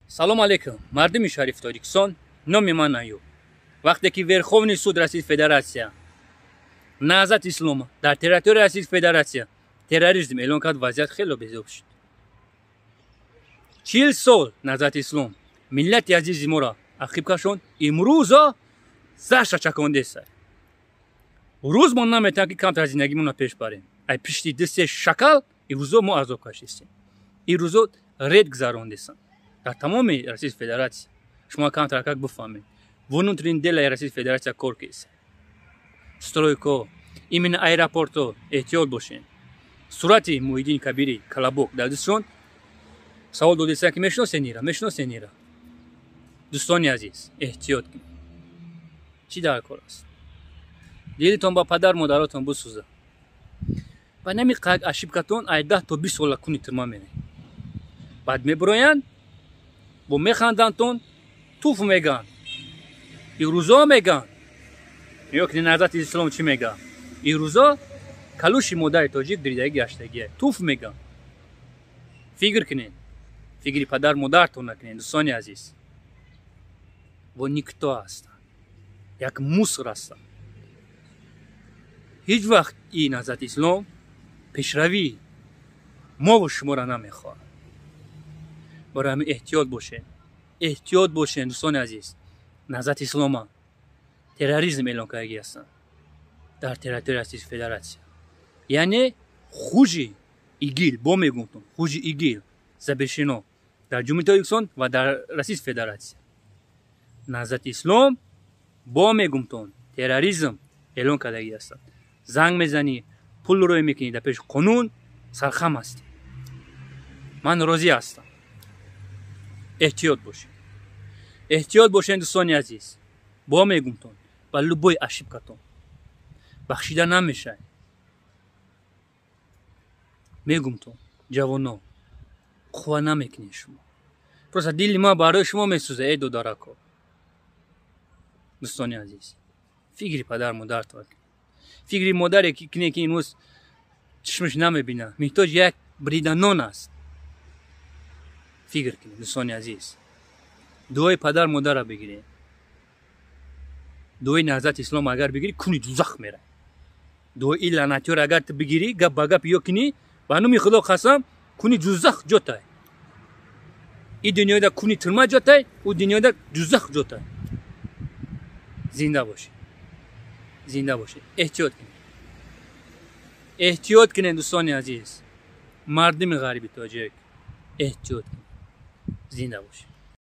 Салом алейкум, мардуми шариф Тоҷикистон, номи ман Аюб. Вақте ки Верховный суд Российской Федерация назад ислома дар территории Российской Федерации терроризм эълон кард, вазъият хеле безоб шуд. 40 сол назад ислом миллати азизи моро ақиб кашонд, имрӯзо зашра чакондеса. Рӯз мо наметавонем ки камтар аз зиндагимонро пеш барем. Ай пишти дисте шакал имрӯзо мо азоб кашидем. Имрӯзо ред гузарондесан дар тамоми Российской Федерации. Шумо камтар как бифаҳмед. Внутренние дела Российской Федерации кор кист. Стройко, именно аэропорту эҳтиёт бошед. Сурати Муҳиддини Кабири Калабок дар дустшон савол додесан ки мешиносед нира. Дӯстони азиз, эҳтиёт кунед. Чӣ дар кор аст? Дилтон ба падар модаротон бисӯзад. Ба нами қаг ошибкатон ай 10 то 20 сола куни тирма менед. Баъд мебироянд, бо механдантон туф меган. Ирӯзо меган. Ёк назад ислом чӣ меган? Ирӯзо калуши модари тоҷик диридагӣ гаштагие. Туф меган. Фикр кунед. Фикри падар модартон накунед, дӯстони азиз. Во никто ҳастанд. Як мусор ҳастанд. ҳеҷ вақт ин назад ислом пешравӣ мову шуморо намехоҳад. барои ҳамин эҳтиёт бошед дӯстони азиз. назад ислома терроризм эълон кардаги ҳастанд дар территорияи Российской Федерации. яъне хужи игил, бо мегумтон хужи игил запрещено дар Ҷумҳурии Тоҷикистон ва дар Российской Федерации. назад ислом бо мегумтон терроризм эълон кардаги ҳастанд. занг мезанӣ, пул рӯй мекунӣ дар пеши қонун, сархам ҳастӣ. ман розӣ ҳастам. эҳтиёт бошед дӯстони азиз. бо мегумтон ба любой ошибкатон бахшида намешавед. мегумтон ҷавоно қувва намекунед шумо. просто дили ман барои шумо месӯзад. эй додарако, дӯстони азиз, фикри падар модаратон кунед. фикри модаре ки кунед ки имрӯз чишмаш намебинад, меҳтоҷи як брида нон аст. фикр кунед дӯстони азиз. дуои падар модарро бигиред. дуои назад ислом агар бигирӣ, куни дузах меравӣ. дуои ин лаънатиёро агар ту бигирӣ, гап ба гап ё кунӣ, ба номи худо қасам, куни дузах ҷотай. ин дунёда куни тирма ҷотай, у дунёда дузах ҷотай. зинда бошед. эҳтиёт кунед дӯстони азиз. мардуми ғарби тоҷик, эҳтиёт кунед. зинда бошед.